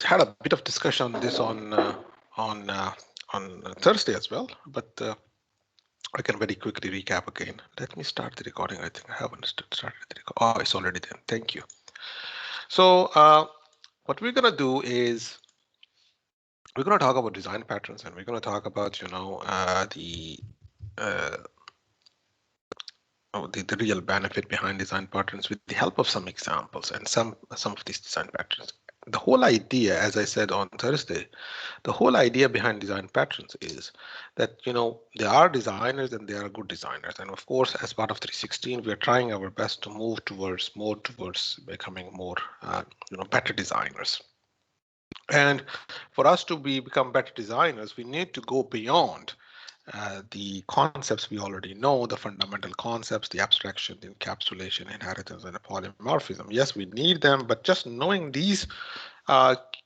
had a bit of discussion on this on Thursday as well, but I can very quickly recap again. Let me start the recording. I think I haven't started the record. Oh, it's already done. Thank you. So what we're gonna do is we're gonna talk about design patterns, and we're gonna talk about uh, the real benefit behind design patterns with the help of some examples and some of these design patterns. The whole idea, as I said on Thursday, the whole idea behind design patterns is that there are designers and there are good designers, and of course as part of 316 we are trying our best to move towards becoming more better designers. And for us to become better designers, we need to go beyond the concepts we already know, the fundamental concepts, the abstraction, the encapsulation, inheritance, and the polymorphism. Yes, we need them, but just knowing these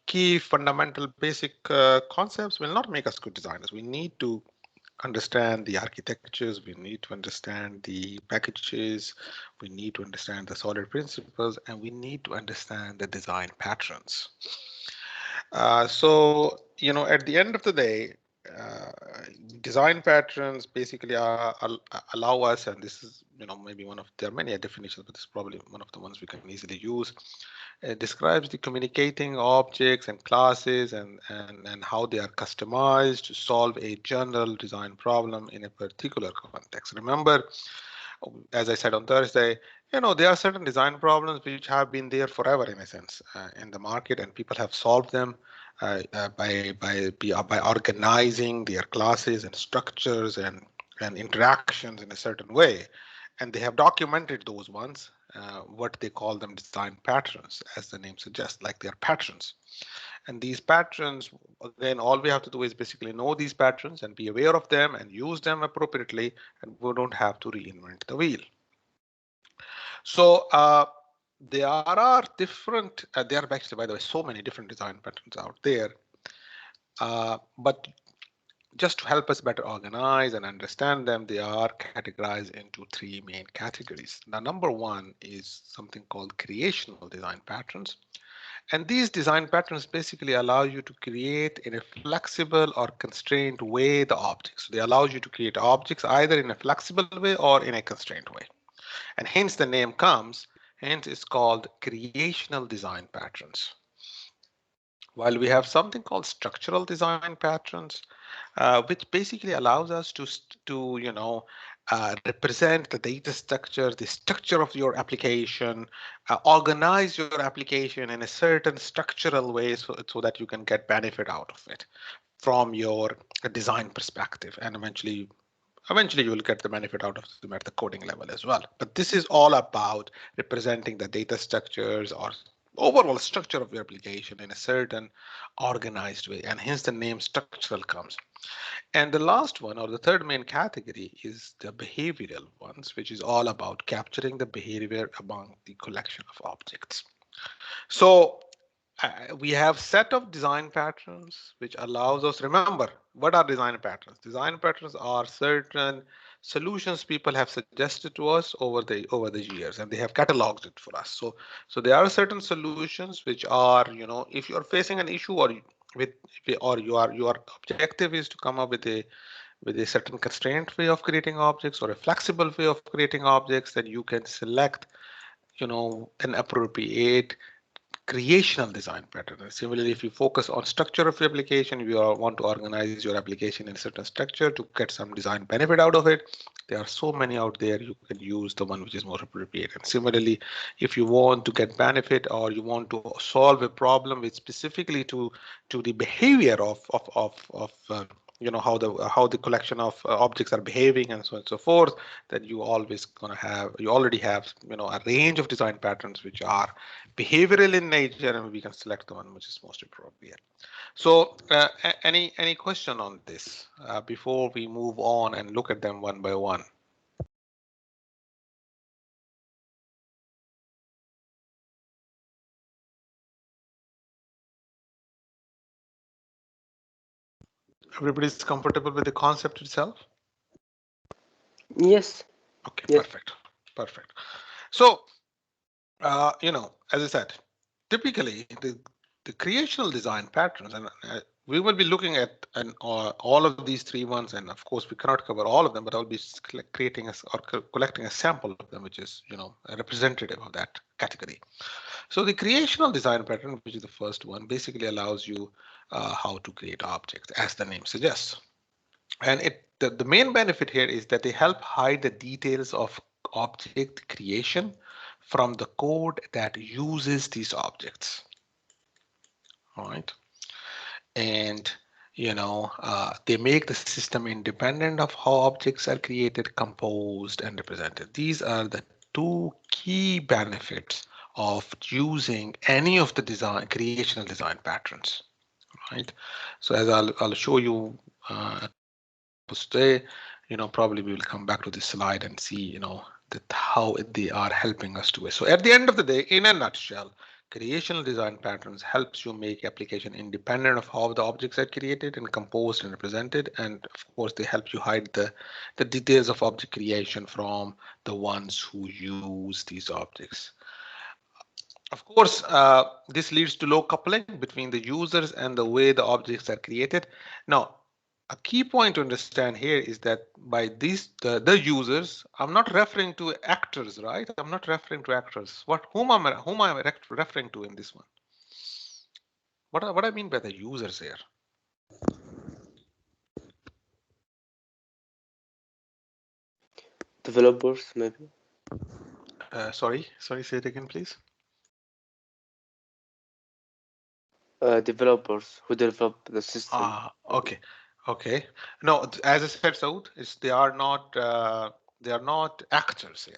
key fundamental basic concepts will not make us good designers. We need to understand the architectures, we need to understand the packages, we need to understand the solid principles, and we need to understand the design patterns. So, at the end of the day, uh, design patterns basically allow us, and this is, maybe there are many definitions, but this is probably one of the ones we can easily use. It describes the communicating objects and classes and how they are customized to solve a general design problem in a particular context. Remember, as I said on Thursday, there are certain design problems which have been there forever in a sense in the market, and people have solved them by organizing their classes and structures and interactions in a certain way, and they have documented those ones. What they call them design patterns, as the name suggests, like they're patterns. And these patterns, again, all we have to do is basically know these patterns and be aware of them and use them appropriately, and we don't have to reinvent the wheel. So there are different, there are actually, by the way, so many different design patterns out there. But just to help us better organize and understand them, they are categorized into three main categories. Now, number one is something called creational design patterns. And these design patterns basically allow you to create in a flexible or constrained way the objects. They allow you to create objects either in a flexible way or in a constrained way. And hence the name comes, hence it's called creational design patterns. While we have something called structural design patterns, which basically allows us to represent the data structure, the structure of your application, organize your application in a certain structural way so that you can get benefit out of it from your design perspective, and eventually you will get the benefit out of them at the coding level as well. But this is all about representing the data structures or overall structure of your application in a certain organized way, and hence the name structural comes. And the last one, or the third main category, is the behavioral ones, which is all about capturing the behavior among the collection of objects. So we have set of design patterns which allows us, remember, what are design patterns? Design patterns are certain solutions people have suggested to us over the years, and they have cataloged it for us. So there are certain solutions which are, if you're facing an issue with or your objective is to come up with a certain constraint way of creating objects or a flexible way of creating objects, then you can select an appropriate creational design pattern. And similarly, if you focus on structure of your application, you want to organize your application in a certain structure to get some design benefit out of it. There are so many out there, you can use the one which is more appropriate. And similarly, if you want to get benefit or you want to solve a problem with specifically to the behavior of how the collection of objects are behaving and so on and so forth, then you already have a range of design patterns which are behavioral in nature, and we can select the one which is most appropriate. So any question on this before we move on and look at them one by one? Everybody's comfortable with the concept itself? Yes. Okay, Yes. perfect. So as I said, typically the creational design patterns, and we will be looking at all of these three ones, and of course we cannot cover all of them, but I'll be creating or collecting a sample of them, which is a representative of that category. So the creational design pattern, which is the first one, basically allows you how to create objects, as the name suggests. And the main benefit here is that they help hide the details of object creation from the code that uses these objects. All right. And they make the system independent of how objects are created, composed, and represented. These are the two key benefits of using any of the creational design patterns, right? So as I'll show you today, probably we will come back to this slide and see, that how they are helping us do it. So at the end of the day, in a nutshell, creational design patterns helps you make application independent of how the objects are created and composed and represented. And of course, they help you hide the details of object creation from the ones who use these objects. Of course, this leads to low coupling between the users and the way the objects are created. Now, a key point to understand here is that by these the users, I'm not referring to actors, right? I'm not referring to actors. Whom am I referring to in this one? What I mean by the users here? Developers, maybe. Sorry, say it again, please. Developers who develop the system. Okay. No, as I said, Saud, they are not actors here.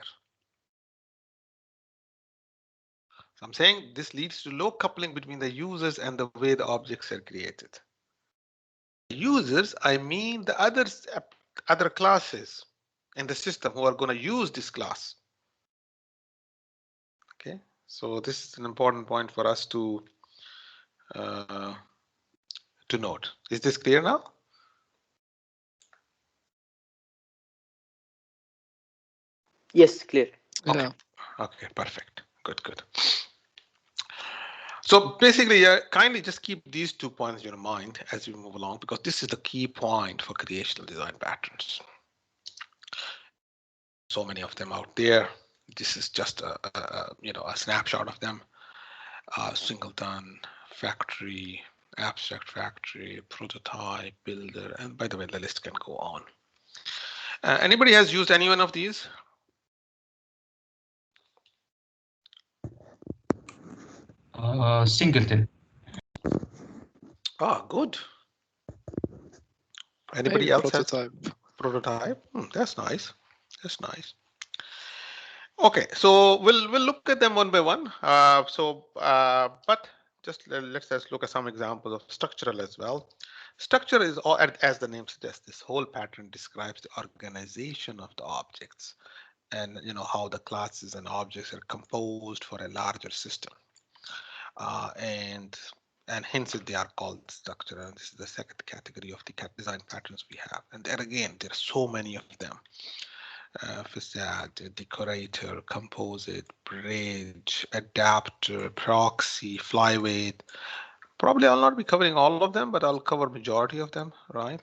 So I'm saying this leads to low coupling between the users and the way the objects are created. Users, I mean the other classes in the system who are going to use this class. Okay, so this is an important point for us to note. Is this clear now? Yes, clear. Okay. Yeah. Okay, perfect. Good. So basically, kindly just keep these 2 points in your mind as we move along, because this is the key point for creational design patterns. So many of them out there. This is just a snapshot of them. Singleton, factory, abstract factory, prototype, builder, and by the way, the list can go on. Anybody has used any one of these? Singleton. Good. Anybody else prototype? Prototype? That's nice. That's nice. Okay, so we'll look at them one by one. But just let's look at some examples of structural as well. Structure is, as the name suggests, this whole pattern describes the organization of the objects, and how the classes and objects are composed for a larger system, and hence they are called structure. And this is the second category of the design patterns we have. And there again, there are so many of them. Facade, decorator, composite, bridge, adapter, proxy, flyweight. Probably I'll not be covering all of them, but I'll cover majority of them, right?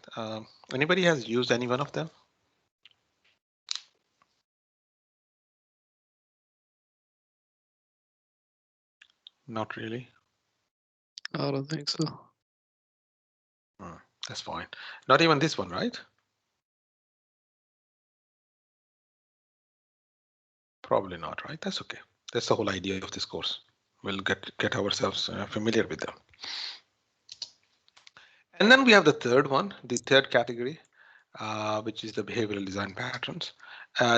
Anybody has used any one of them? Not really. I don't think so. That's fine. Not even this one, right? Probably not, right? That's okay. That's the whole idea of this course. We'll get ourselves familiar with them. And then we have the third one, the third category, which is the behavioral design patterns.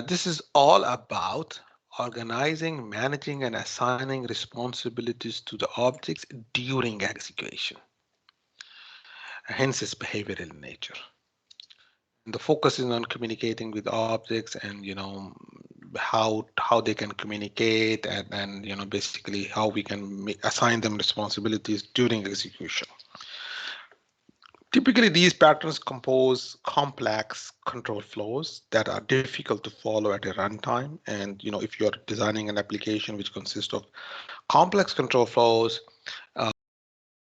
This is all about organizing, managing, and assigning responsibilities to the objects during execution. Hence, it's behavioral in nature. And the focus is on communicating with objects, and how they can communicate, and basically how we can assign them responsibilities during execution. Typically, these patterns compose complex control flows that are difficult to follow at a runtime. And if you're designing an application which consists of complex control flows,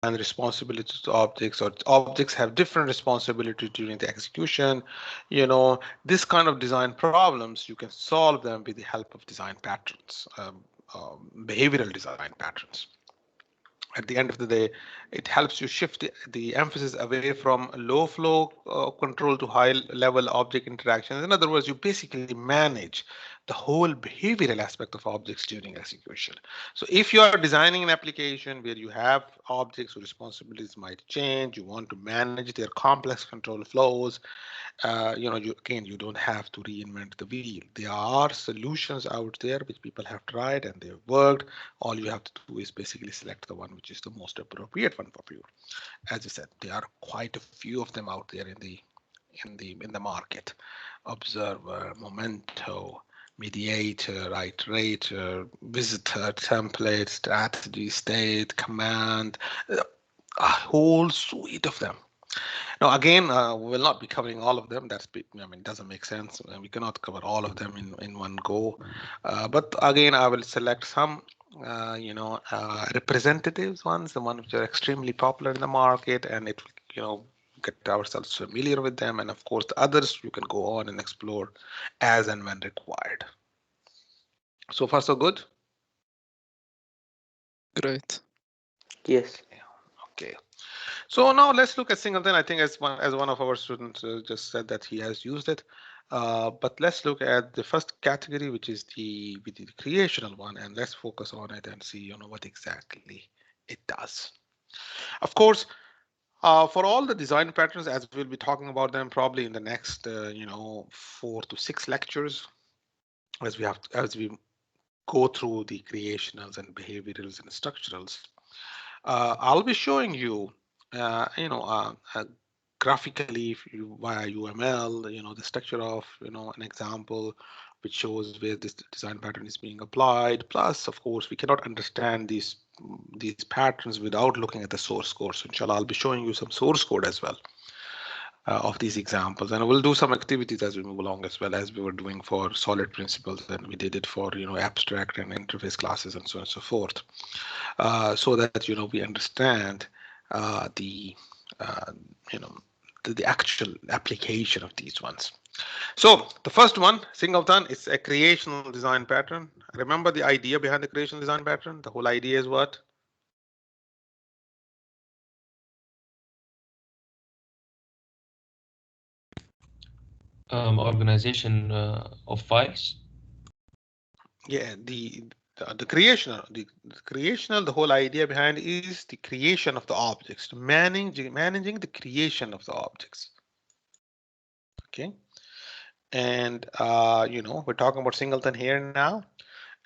and responsibilities to objects, or objects have different responsibilities during the execution. This kind of design problems, you can solve them with the help of design patterns, behavioral design patterns. At the end of the day, it helps you shift the emphasis away from low flow control to high level object interactions. In other words, you basically manage the whole behavioral aspect of objects during execution. So if you are designing an application where you have objects whose responsibilities might change, you want to manage their complex control flows, you don't have to reinvent the wheel. There are solutions out there which people have tried and they've worked. All you have to do is basically select the one which is the most appropriate one for you. As I said, there are quite a few of them out there in the market. Observer, Momento, Mediator, Iterator, Visitor, Template, Strategy, State, Command, a whole suite of them. Now, again, we will not be covering all of them. Doesn't make sense. We cannot cover all of them in one go. But again, I will select some, representatives ones, the ones which are extremely popular in the market, and it will, get ourselves familiar with them. And of course, the others you can go on and explore as and when required. So far, so good. Great. Yes. Okay. So now let's look at Singleton. I think as one of our students just said that he has used it. But let's look at the first category, which is the creational one, and let's focus on it and see what exactly it does. Of course, for all the design patterns, as we'll be talking about them probably in the next 4 to 6 lectures, as we go through the creationals and behaviorals and structurals. I'll be showing you graphically via UML, the structure of, an example which shows where this design pattern is being applied. Plus, of course, we cannot understand these patterns without looking at the source code. So inshallah, I'll be showing you some source code as well of these examples, and we'll do some activities as we move along, as well as we were doing for solid principles, and we did it for abstract and interface classes and so on and so forth, so that we understand the actual application of these ones. So the first one, Singleton, is a creational design pattern. Remember the idea behind the creational design pattern? The whole idea is what? Organization of files. Yeah, the creational, the whole idea behind is the creation of the objects, managing the creation of the objects. Okay, and we're talking about Singleton here now,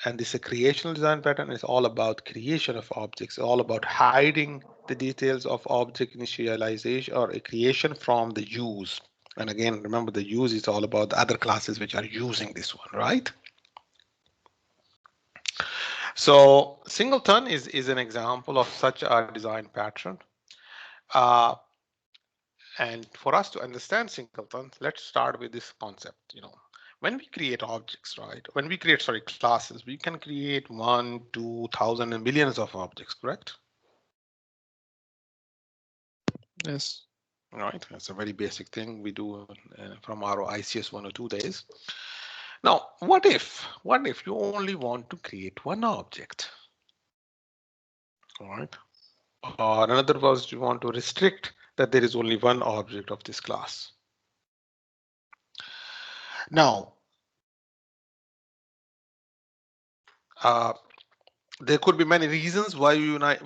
and this creational design pattern is all about creation of objects, all about hiding the details of object initialization or a creation from the use. And again, remember, the use is all about the other classes which are using this one, right? So Singleton is an example of such a design pattern. And for us to understand Singleton, let's start with this concept. When we create objects, right? When we create, classes, we can create 1, 2,000 and millions of objects, correct? Yes. Right. That's a very basic thing we do from our ICS 102 days. Now, what if you only want to create one object? All right. Or in other words, you want to restrict that there is only one object of this class. Now, there could be many reasons why you want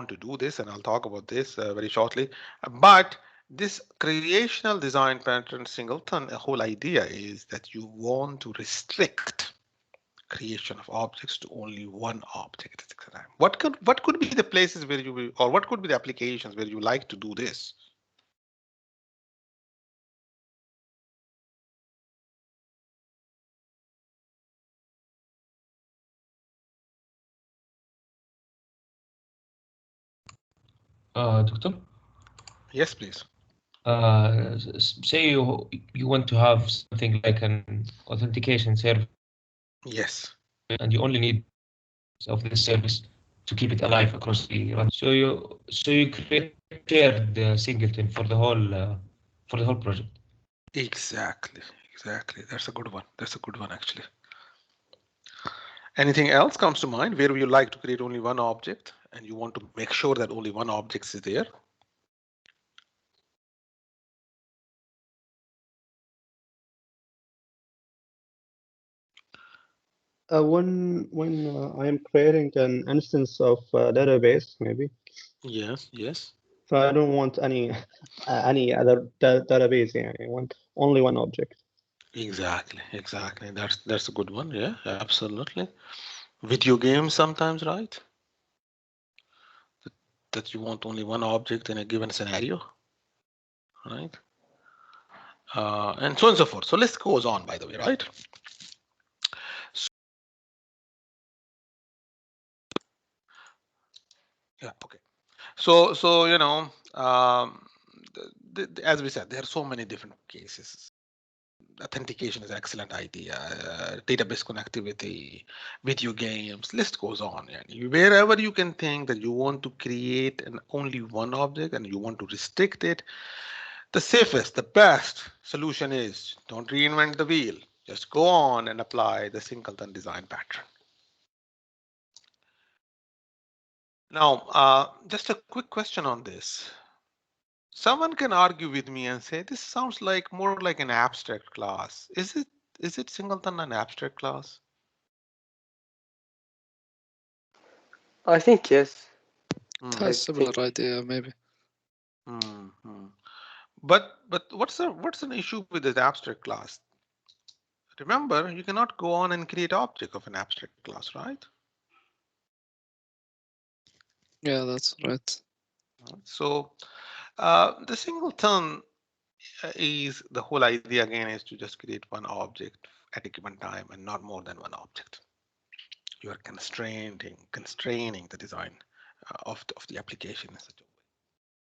to do this, and I'll talk about this very shortly. But this creational design pattern Singleton, the whole idea is that you want to restrict creation of objects to only one object at a time. What could be the places where you will, or what could be the applications where you like to do this? Doctor? Yes, please. Say you want to have something like an authentication service. Yes. And you only need of this service to keep it alive across the run. So you create shared singleton for the whole project. Exactly. That's a good one. That's a good one actually. Anything else comes to mind where you like to create only one object and you want to make sure that only one object is there? When I am creating an instance of database, maybe. Yes. So I don't want any any other database. Yeah, I want only one object. Exactly. That's a good one. Yeah, absolutely. Video games sometimes, right? That you want only one object in a given scenario, right? And so on and so forth. So list goes on, by the way, right? Yeah. Okay. So you know, as we said, there are so many different cases. Authentication is an excellent idea. Database connectivity, video games, list goes on. And wherever you can think that you want to create an only one object and you want to restrict it, the safest, the best solution is don't reinvent the wheel. Just go on and apply the Singleton design pattern. Now, just a quick question on this. Someone can argue with me and say this sounds like more like an abstract class. Is it Singleton an abstract class? I think yes. Hmm. I Has similar think idea, maybe. But what's an issue with this abstract class? Remember, you cannot go on and create object of an abstract class, right? Yeah, that's right. So the Singleton is the whole idea again is to just create one object at a given time and not more than one object. You are constraining the design of the application in such a way.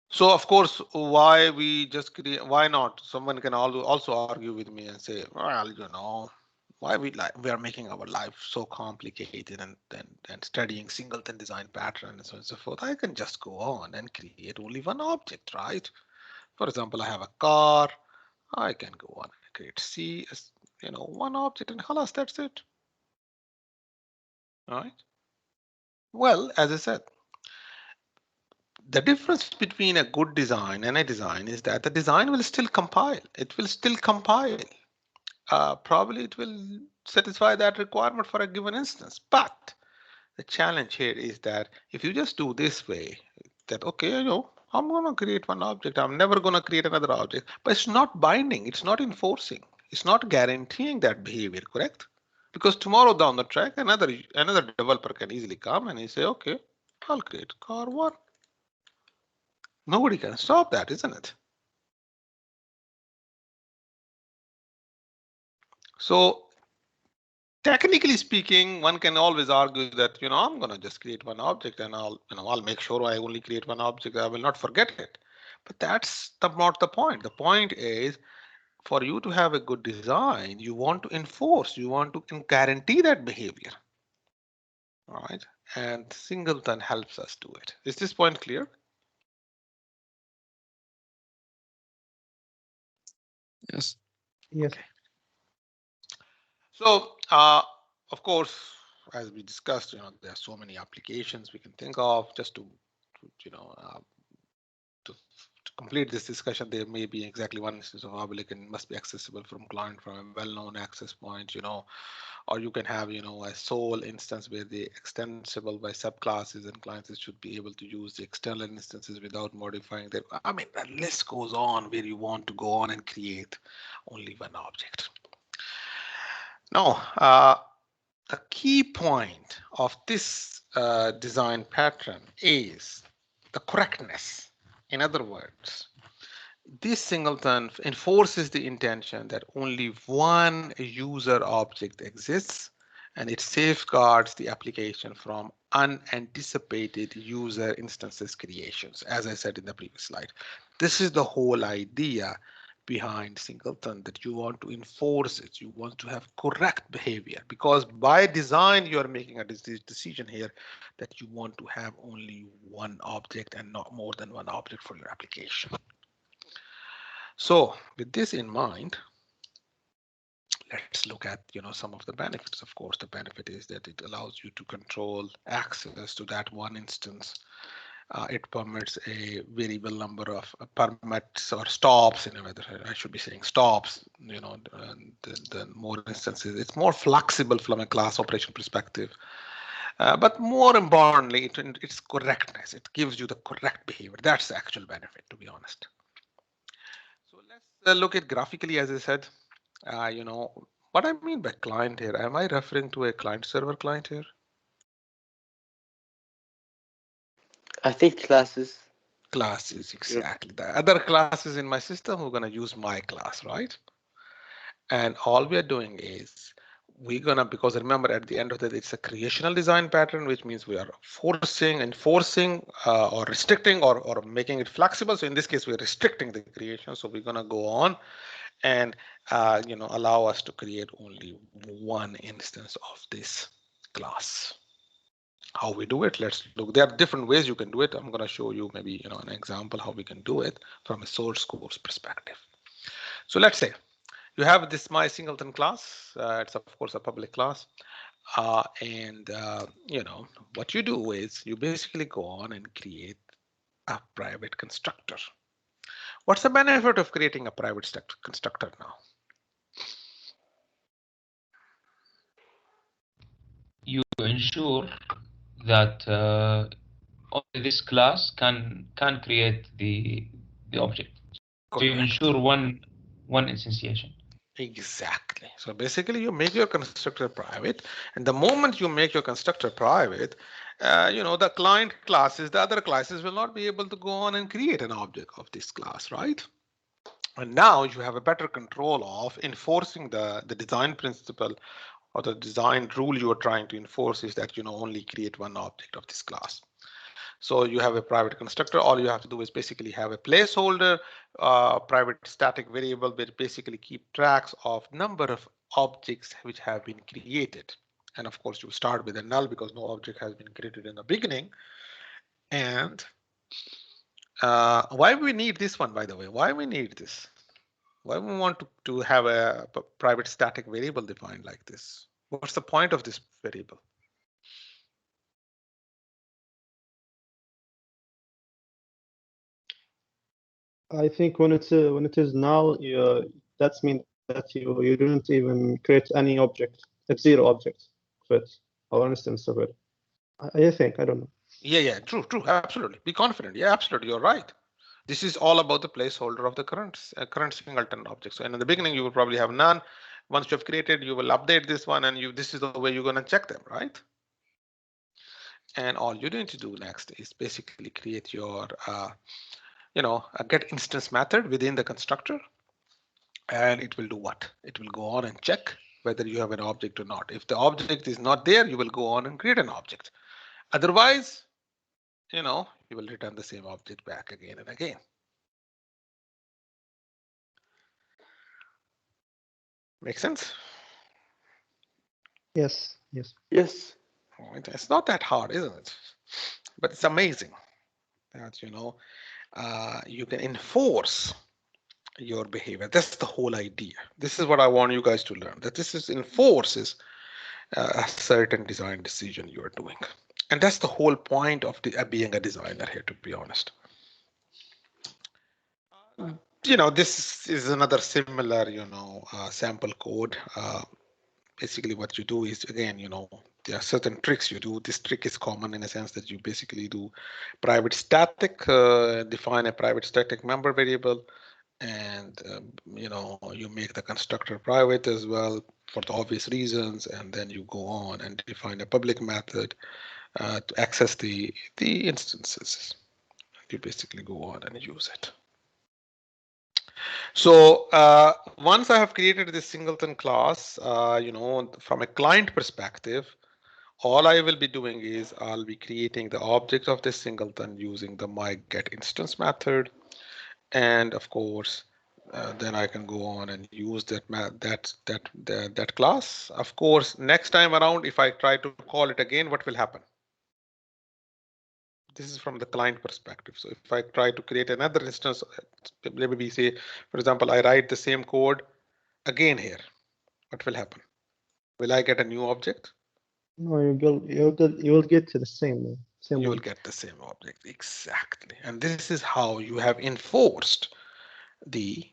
So of course, why we just create? Why not? Someone can also argue with me and say, well, you know, why we are making our life so complicated and studying singleton design pattern and so on and so forth. I can just go on and create only one object, right? For example, I have a car. I can go on and create one object and halas, that's it. All right. Well, as I said, the difference between a good design and a design is that the design will still compile. It will still compile. Probably it will satisfy that requirement for a given instance. But the challenge here is that if you just do this way, that okay, I'm going to create one object. I'm never going to create another object. But it's not binding. It's not enforcing. It's not guaranteeing that behavior, correct? Because tomorrow down the track, another developer can easily come and he say, okay, I'll create car one. Nobody can stop that, isn't it? So technically speaking, one can always argue that, I'm going to just create one object and I'll make sure I only create one object. I will not forget it. But that's not the point. The point is for you to have a good design, you want to enforce, you want to guarantee that behavior. All right. And Singleton helps us do it. Is this point clear? Yes. Yes. Okay. So, of course, as we discussed, there are so many applications we can think of just to complete this discussion. There may be exactly one instance of public and must be accessible from client from a well-known access point, or you can have, a sole instance where the extensible by subclasses and clients should be able to use the external instances without modifying them. I mean, the list goes on where you want to go on and create only one object. Now, a key point of this design pattern is the correctness. In other words, this singleton enforces the intention that only one user object exists, and it safeguards the application from unanticipated user instances creations, as I said in the previous slide. This is the whole idea behind Singleton, that you want to enforce it. You want to have correct behavior, because by design you are making a decision here that you want to have only one object and not more than one object for your application. So with this in mind, let's look at some of the benefits. Of course, the benefit is that it allows you to control access to that one instance. It permits a variable number of permits or stops. I should be saying stops. The more instances, it's more flexible from a class operation perspective. But more importantly, its correctness. It gives you the correct behavior. That's the actual benefit, to be honest. So let's look at graphically, as I said. What I mean by client here, am I referring to a client-server client here? I think classes. Classes, exactly. The other classes in my system, we're going to use my class, right? And all we are doing is because remember, at the end of the day, it's a creational design pattern, which means we are enforcing, or restricting, or making it flexible. So in this case, we're restricting the creation. So we're going to go on and allow us to create only one instance of this class. How we do it, let's look. There are different ways you can do it. I'm going to show you maybe an example how we can do it from a source course perspective. So let's say you have this my Singleton class. It's of course a public class, and what you do is you basically go on and create a private constructor. What's the benefit of creating a private constructor now? You ensure that only this class can create the object. So you ensure one instantiation. Exactly. So basically you make your constructor private, and the moment you make your constructor private, the client classes, the other classes will not be able to go on and create an object of this class, right? And now you have a better control of enforcing the design principle, or the design rule you are trying to enforce is that only create one object of this class. So you have a private constructor. All you have to do is basically have a placeholder, private static variable, that basically keep tracks of number of objects which have been created. And of course, you start with a null because no object has been created in the beginning. And why we need this one, by the way? Why we need this? Why we want to have a private static variable defined like this? What's the point of this variable? I think when it is null, that means that you didn't even create any object. It's zero object of it, or instance of it. I think, I don't know. Yeah, true, absolutely. Be confident. Yeah, absolutely, you're right. This is all about the placeholder of the current Singleton object. So, and in the beginning, you will probably have none. Once you have created, you will update this one, and this is the way you're going to check them, right? And all you're going to do next is basically create your, a get instance method within the constructor, and it will do what? It will go on and check whether you have an object or not. If the object is not there, you will go on and create an object. Otherwise, you will return the same object back again and again. Make sense? Yes. It's not that hard, isn't it? But it's amazing that you can enforce your behavior. That's the whole idea. This is what I want you guys to learn, that this enforces a certain design decision you are doing. And that's the whole point of being a designer here, to be honest. This is another similar, sample code. Basically what you do is, again, there are certain tricks you do. This trick is common in a sense that you basically do private static, define a private static member variable, and you make the constructor private as well for the obvious reasons, and then you go on and define a public method to access the instances. You basically go on and use it. So once I have created this Singleton class, from a client perspective, all I will be doing is I'll be creating the object of this Singleton using the my get instance method. And of course, then I can go on and use that class. Of course, next time around, if I try to call it again, what will happen? This is from the client perspective. So if I try to create another instance, maybe say, for example, I write the same code again here, what will happen? Will I get a new object? No, you will get to the same You will one. get the same object, exactly. And this is how you have enforced the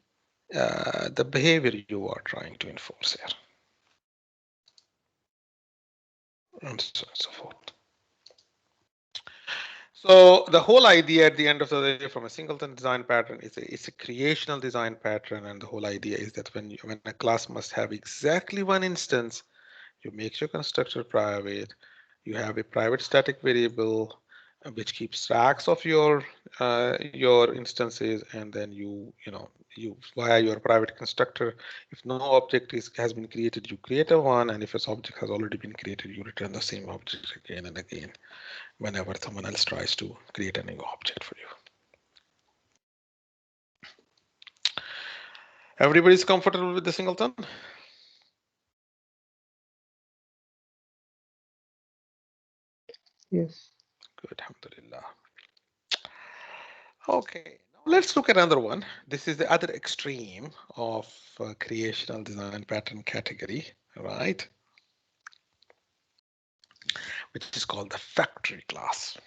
behavior you are trying to enforce here, and so on and so forth. So the whole idea at the end of the day from a singleton design pattern is it's a creational design pattern, and the whole idea is that when a class must have exactly one instance, you make your constructor private, you have a private static variable which keeps tracks of your instances, and then you via your private constructor, if no object has been created, you create a one, and if this object has already been created, you return the same object again and again whenever someone else tries to create a new object for you. Everybody's comfortable with the singleton? Yes. Good, alhamdulillah. Okay, now let's look at another one. This is the other extreme of creational design pattern category, right? Which is called the factory class.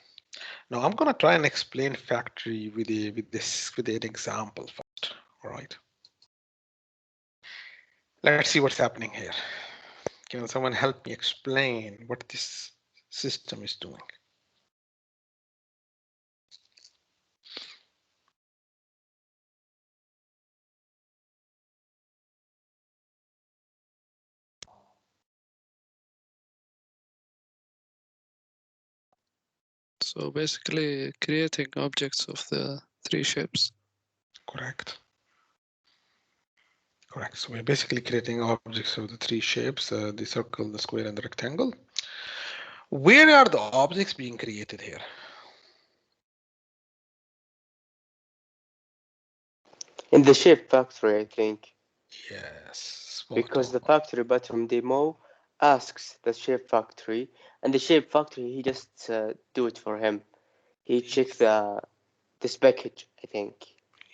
Now I'm going to try and explain factory with an example first. All right. Let's see what's happening here. Can someone help me explain what this system is doing? So basically creating objects of the three shapes. Correct. Correct. So we're basically creating objects of the three shapes, the circle, the square, and the rectangle. Where are the objects being created here? In the shape factory, I think. Yes. Because the factory bottom demo asks the shape factory, and the shape factory, he just do it for him. He check this package, I think.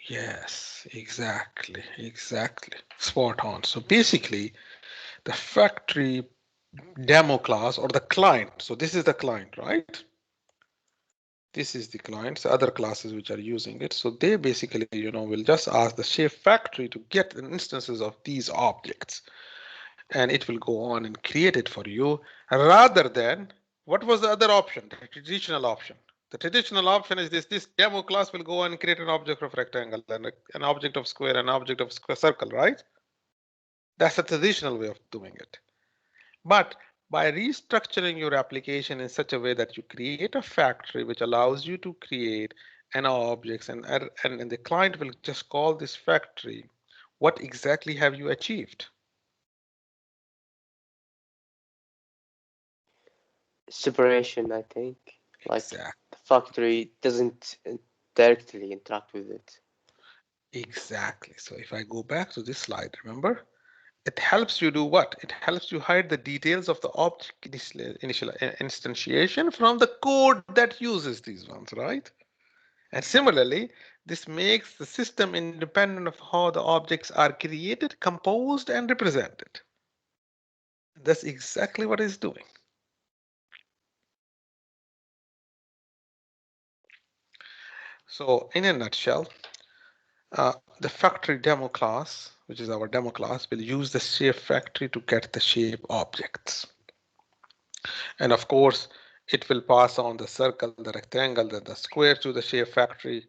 Yes, exactly. Spot on. So basically, the factory demo class or the client. So this is the client, right? This is the clients, other classes which are using it. So they basically, will just ask the shape factory to get instances of these objects, and it will go on and create it for you, rather than what was the other option, the traditional option. The traditional option is this demo class will go on and create an object of rectangle and an object of square, an object of circle, right? That's the traditional way of doing it. But by restructuring your application in such a way that you create a factory which allows you to create an objects, and the client will just call this factory, what exactly have you achieved? Separation, I think. Like Exactly. the factory doesn't directly interact with it. Exactly. So if I go back to this slide, remember, it helps you do what? It helps you hide the details of the object initial instantiation from the code that uses these ones, right? And similarly, this makes the system independent of how the objects are created, composed, and represented. That's exactly what it's doing. So in a nutshell, the factory demo class, which is our demo class, will use the shape factory to get the shape objects. And of course, it will pass on the circle, the rectangle, the square to the shape factory.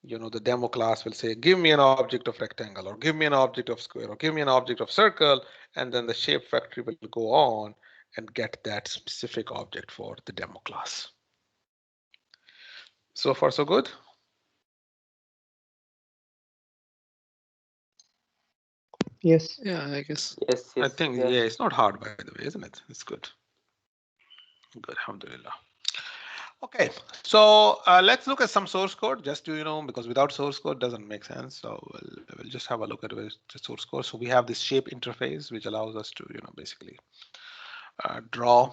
The demo class will say, give me an object of rectangle, or give me an object of square, or give me an object of circle, and then the shape factory will go on and get that specific object for the demo class. So far, so good? Yes. Yeah, I guess. Yes, I yes. think, Yes. yeah, it's not hard, by the way, isn't it? It's good. Good, alhamdulillah. Okay, so let's look at some source code just to, because without source code doesn't make sense. So we'll just have a look at the source code. So we have this shape interface, which allows us to, basically draw.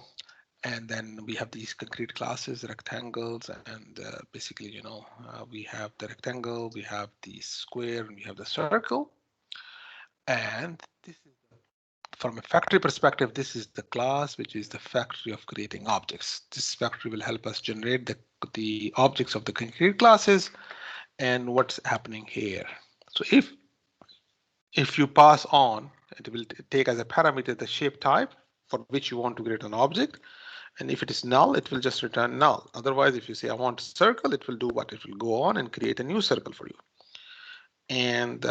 And then we have these concrete classes, rectangles, and basically, we have the rectangle, we have the square, and we have the circle. And this is, from a factory perspective, this is the class, which is the factory of creating objects. This factory will help us generate the objects of the concrete classes and what's happening here. So if you pass on, it will take as a parameter the shape type for which you want to create an object. And if it is null, it will just return null. Otherwise, if you say I want a circle, it will do what? It will go on and create a new circle for you. And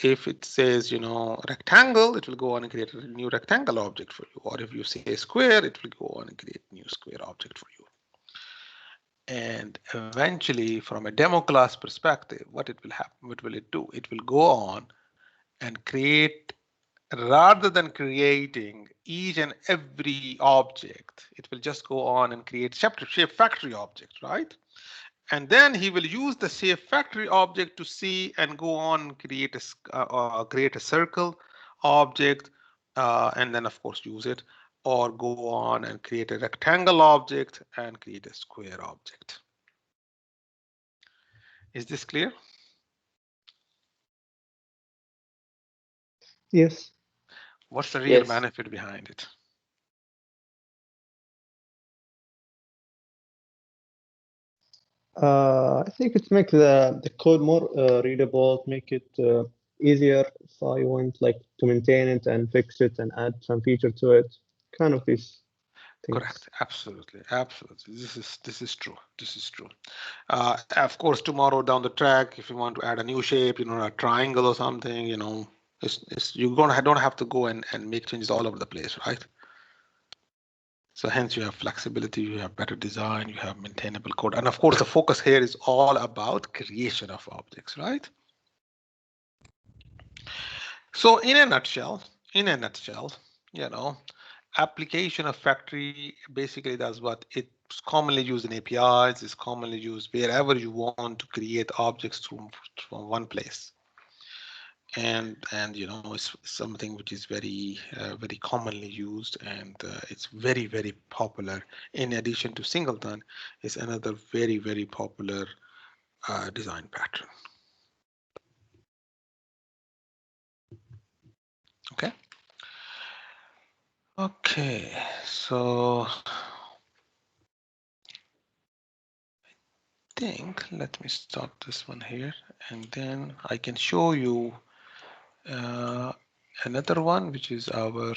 if it says, rectangle, it will go on and create a new rectangle object for you. Or if you say square, it will go on and create a new square object for you. And eventually, from a demo class perspective, what it will happen, what will it do? It will go on and create, rather than creating each and every object, it will just go on and create shape factory objects, right? And then he will use the shape factory object to see and go on and create a circle object, and then of course use it, or go on and create a rectangle object and create a square object. Is this clear? Yes. What's the real Yes. benefit behind it? I think it makes the code more readable, make it easier if I want like to maintain it and fix it and add some feature to it. Kind of these things. Correct. Absolutely. Absolutely. This is true. This is true. Of course, tomorrow down the track, if you want to add a new shape, a triangle or something, you're don't have to go and make changes all over the place, right? So hence you have flexibility, you have better design, you have maintainable code. And of course, the focus here is all about creation of objects, right? So in a nutshell, application of factory basically does what? It's commonly used in APIs, it's commonly used wherever you want to create objects from one place. And it's something which is very very commonly used, and it's very, very popular. In addition to Singleton, is another very, very popular design pattern. Okay, so let me stop this one here, and then I can show you another one, which is our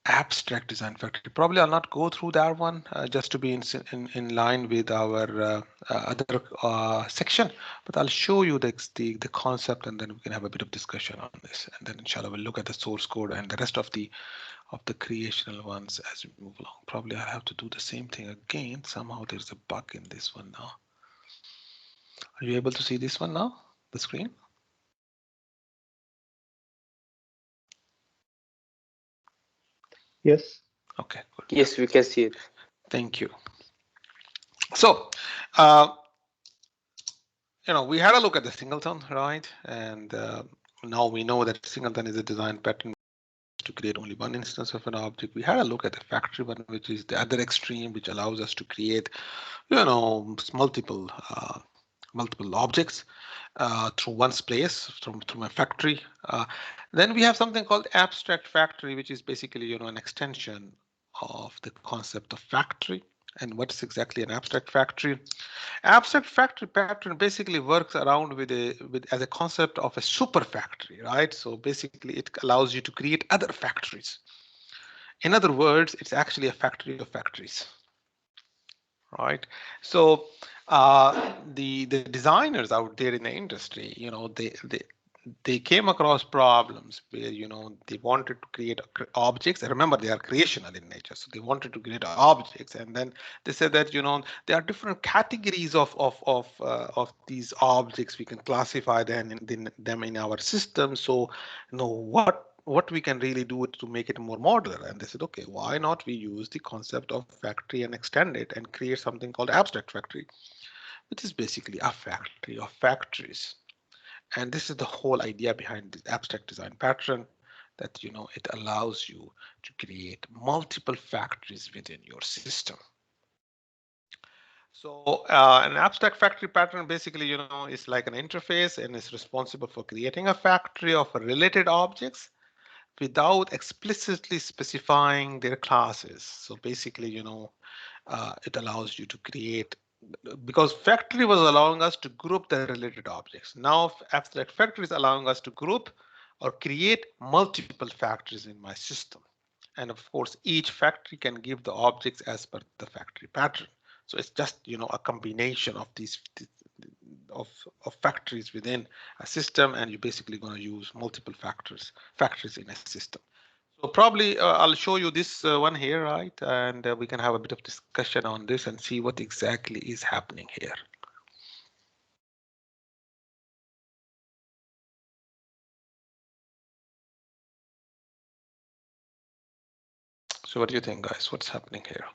abstract design factory. Probably I'll not go through that one just to be in line with our other section, but I'll show you the concept, and then we can have a bit of discussion on this, and then inshallah we'll look at the source code and the rest of the creational ones as we move along. Probably I'll have to do the same thing again. Somehow there's a bug in this one now. Are you able to see this one now, the screen? Yes. Okay, good. Yes, we can see it. Thank you. So, we had a look at the Singleton, right? And now we know that Singleton is a design pattern to create only one instance of an object. We had a look at the factory one, which is the other extreme, which allows us to create, multiple objects through one place, through a factory. Then we have something called abstract factory, which is basically, an extension of the concept of factory. And what's exactly an abstract factory? Abstract factory pattern basically works around with as a concept of a super factory, right? So basically it allows you to create other factories. In other words, it's actually a factory of factories, right? So the designers out there in the industry, they came across problems where they wanted to create objects. And remember, they are creational in nature, so they wanted to create objects, and then they said that there are different categories of these objects. We can classify them in our system. So what we can really do to make it more modular. And they said, okay, why not we use the concept of factory and extend it and create something called abstract factory, which is basically a factory of factories. And this is the whole idea behind the abstract design pattern, that it allows you to create multiple factories within your system. So an abstract factory pattern basically, is like an interface and is responsible for creating a factory of related objects without explicitly specifying their classes. So basically, it allows you to create, because factory was allowing us to group the related objects. Now abstract factory is allowing us to group or create multiple factories in my system. And of course, each factory can give the objects as per the factory pattern. So it's just, a combination of these of factories within a system, and you're basically going to use multiple factories in a system. So probably I'll show you this one here, right? And we can have a bit of discussion on this and see what exactly is happening here. So what do you think, guys? What's happening here?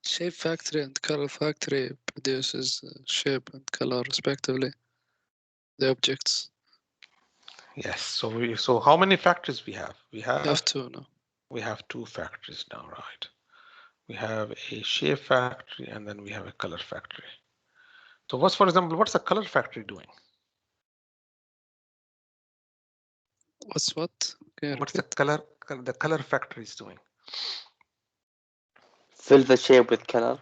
Shape factory and color factory produces shape and color respectively, the objects. Yes. So how many factories we have? We have two now. We have two factories now, right? We have a shape factory and then we have a color factory. So for example, what's the color factory doing? What's what? What's the color factory is doing? Fill the shape with color.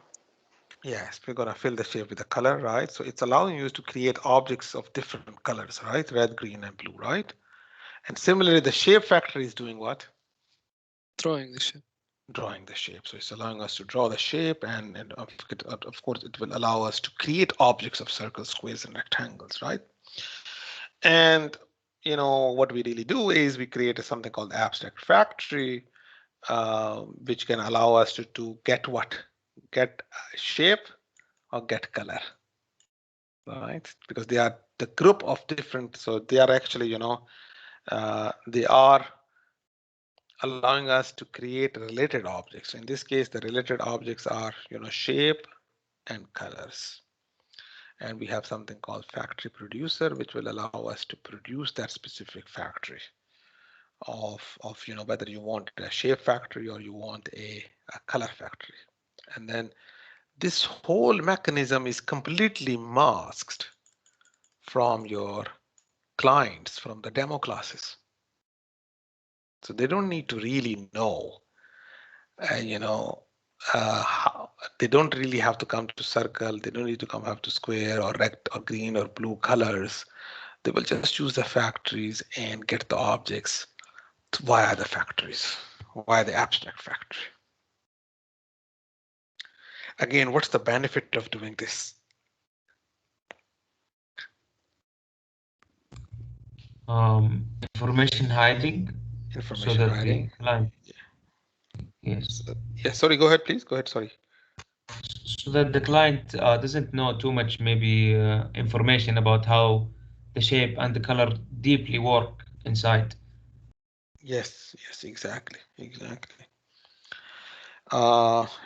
Yes, we're gonna fill the shape with the color, right? So it's allowing you to create objects of different colors, right? Red, green, and blue, right? And similarly, the shape factory is doing what? Drawing the shape. Drawing the shape. So it's allowing us to draw the shape, and of course, it will allow us to create objects of circles, squares, and rectangles, right? And what we really do is we create something called abstract factory, which can allow us to get what? Get shape or get color, right? Because they are the group of different, so they are actually, they are allowing us to create related objects. In this case, the related objects are, shape and colors. And we have something called factory producer, which will allow us to produce that specific factory of whether you want a shape factory or you want a color factory. And then this whole mechanism is completely masked from your clients, from the demo classes. So they don't need to really know, how, they don't really have to come to circle. They don't need to have to square or rect or green or blue colors. They will just use the factories and get the objects via the factories, via the abstract factory. Again, what's the benefit of doing this? Information hiding. Information so that hiding. The client, yes. Yeah, sorry, go ahead, please. Go ahead, sorry. So that the client doesn't know too much, maybe information about how the shape and the color deeply work inside. Yes, exactly.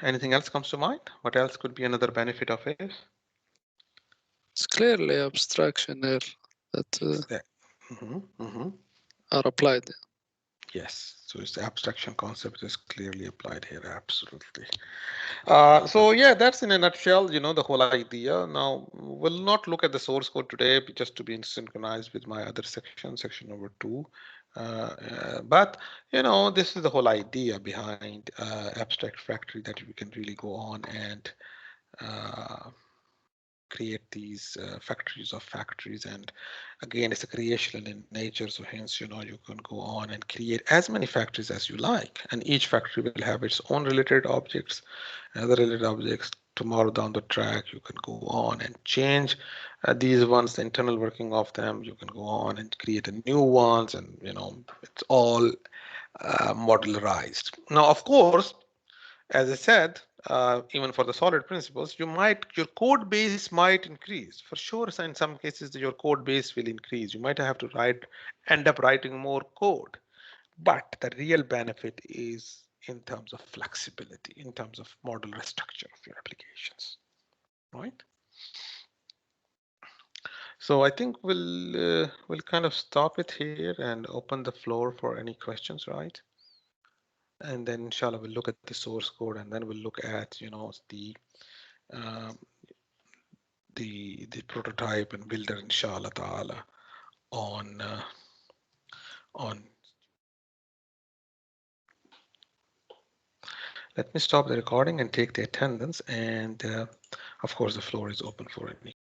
Anything else comes to mind? What else could be another benefit of it? It's clearly abstraction there that are applied. Yes, so it's the abstraction concept is clearly applied here. Absolutely. So yeah, that's in a nutshell, the whole idea. Now we'll not look at the source code today, just to be synchronized with my other section number 2. But this is the whole idea behind abstract factory, that we can really go on and create these factories of factories. And again, it's a creational in nature, so hence you can go on and create as many factories as you like, and each factory will have its own related objects and other related objects tomorrow down the track, you can go on and change these ones, the internal working of them. You can go on and create a new ones, and it's all modularized. Now, of course, as I said, even for the solid principles, your code base might increase for sure. So in some cases, your code base will increase. You might have to end up writing more code, but the real benefit is in terms of flexibility, in terms of modular structure of your applications, right? So I think we'll kind of stop it here and open the floor for any questions, right? And then inshallah we'll look at the source code, and then we'll look at the prototype and builder inshallah ta'ala on let me stop the recording and take the attendance, and of course the floor is open for any